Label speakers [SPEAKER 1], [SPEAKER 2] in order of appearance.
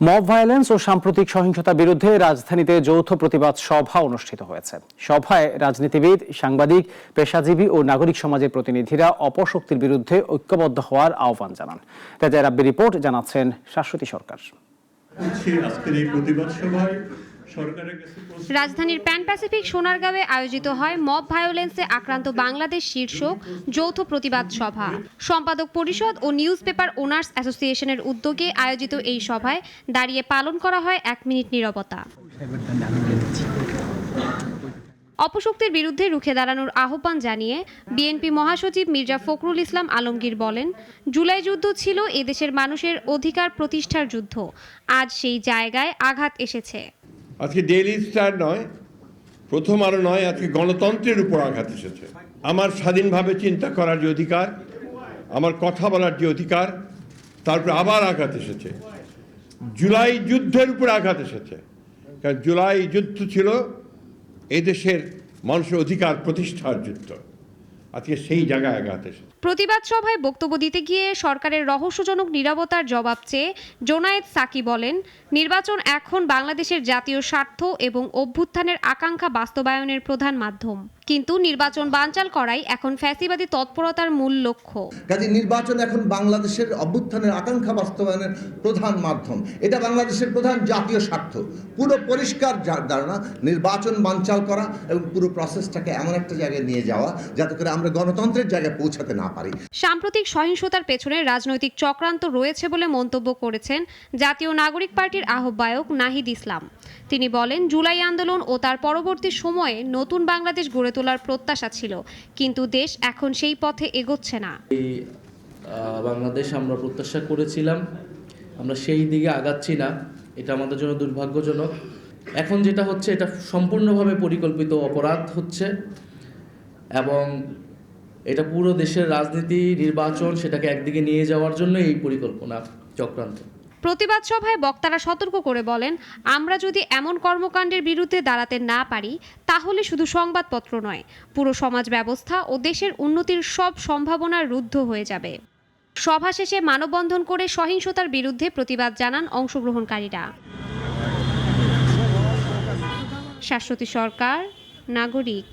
[SPEAKER 1] Mob violence ও সাম্প্রতিক সহিংসতার বিরুদ্ধে রাজধানীতে যৌথ প্রতিবাদ সভা অনুষ্ঠিত হয়েছে। সভায় রাজনীতিবিদ, সাংবাদিক, পেশাজীবী ও নাগরিক সমাজের প্রতিনিধিরা অপশক্তির বিরুদ্ধে ঐক্যবদ্ধ হওয়ার আহ্বান জানান। রেজা রাব্বি রিপোর্ট, জানাচ্ছেন শাশ্বতী সরকার।
[SPEAKER 2] রাজধানীর প্যান প্যাসিফিক সোনারগাঁওয়ে আয়োজিত হয় মব ভায়োলেন্সে আক্রান্ত বাংলাদেশ শীর্ষক যৌথ প্রতিবাদ সভা। সম্পাদক পরিষদ ও নিউজ পেপার ওনার্স অ্যাসোসিয়েশনের উদ্যোগে আয়োজিত এই সভায় দাঁড়িয়ে পালন করা হয় 1 মিনিট নীরবতা। অপশক্তির বিরুদ্ধে রুখে দাঁড়ানোর আহ্বান জানিয়ে বিএনপি মহাসচিব মির্জা ফখরুল ইসলাম আলমগীর বলেন, জুলাই যুদ্ধ ছিল এদেশের মানুষের অধিকার প্রতিষ্ঠার যুদ্ধ। আজ সেই জায়গায় আঘাত এসেছে।
[SPEAKER 3] আজকে ডেইলি স্টার নয়, প্রথম আলো নয়, আজকে গণতন্ত্রের উপর আঘাত এসেছে। আমার স্বাধীনভাবে চিন্তা করার যে অধিকার, আমার কথা বলার যে অধিকার, তারপর আবার আঘাত এসেছে। জুলাই যুদ্ধের উপর আঘাত এসেছে, কারণ জুলাই যুদ্ধ ছিল এদেশের মানুষের অধিকার প্রতিষ্ঠার যুদ্ধ। আজকে সেই জায়গায় আঘাত এসেছে।
[SPEAKER 2] প্রতিবাদ সভায় বক্তব্য দিতে গিয়ে সরকারের রহস্যজনক নীরবতার জবাব চেয়ে জোনায়েদ সাকি বলেন, নির্বাচন এখন বাংলাদেশের জাতীয় স্বার্থ এবং অভ্যুত্থানের আকাঙ্ক্ষা বাস্তবায়নের প্রধান মাধ্যম, কিন্তু নির্বাচন বানচাল করাই এখন ফ্যাসিবাদী তৎপরতার মূল লক্ষ্য।
[SPEAKER 4] কাজে নির্বাচন এখন বাংলাদেশের অভ্যুত্থানের আকাঙ্ক্ষা বাস্তবায়নের প্রধান মাধ্যম, এটা বাংলাদেশের প্রধান জাতীয় স্বার্থ। পুরো পরিষ্কার ধারণা, নির্বাচন বানচাল করা এবং পুরো প্রসেসটাকে এমন একটা জায়গায় নিয়ে যাওয়া যাতে করে আমরা গণতন্ত্রের জায়গায় পৌঁছাতে না পারি।
[SPEAKER 2] সাম্প্রতিক সহিংসতার পেছনে রাজনৈতিক চক্রান্ত রয়েছে বলে মন্তব্য করেছেন জাতীয় নাগরিক পার্টির আহ্বায়ক নাহিদ ইসলাম। তিনি বলেন, জুলাই আন্দোলন ও তার পরবর্তী সময়ে নতুন বাংলাদেশ গড়ে তোলার প্রত্যাশা ছিল, কিন্তু দেশ এখন সেই পথে এগোচ্ছে না।
[SPEAKER 5] এই বাংলাদেশ আমরা প্রত্যাশা করেছিলাম, আমরা সেই দিকে আগাচ্ছি না, এটা আমাদের জন্য দুর্ভাগ্যজনক। এখন যেটা হচ্ছে এটা সম্পূর্ণভাবে পরিকল্পিত অপরাধ হচ্ছে এবং এটা পুরো দেশের রাজনীতি, নির্বাচন সেটাকে একদিকে নিয়ে যাওয়ার জন্য এই পরিকল্পনা চক্রান্ত।
[SPEAKER 2] প্রতিবাদ সভায় বক্তারা সতর্ক করে বলেন, আমরা যদি এমন কর্মকাণ্ডের বিরুদ্ধে দাঁড়াতে না পারি তাহলে শুধু সংবাদপত্র নয়, পুরো সমাজ ব্যবস্থা ও দেশের উন্নতির সব সম্ভাবনা রুদ্ধ হয়ে যাবে। সভা শেষে মানববন্ধন করে সহিংসতার বিরুদ্ধে প্রতিবাদ জানান অংশগ্রহণকারীরা। শাশ্বতী সরকার, নাগরিক।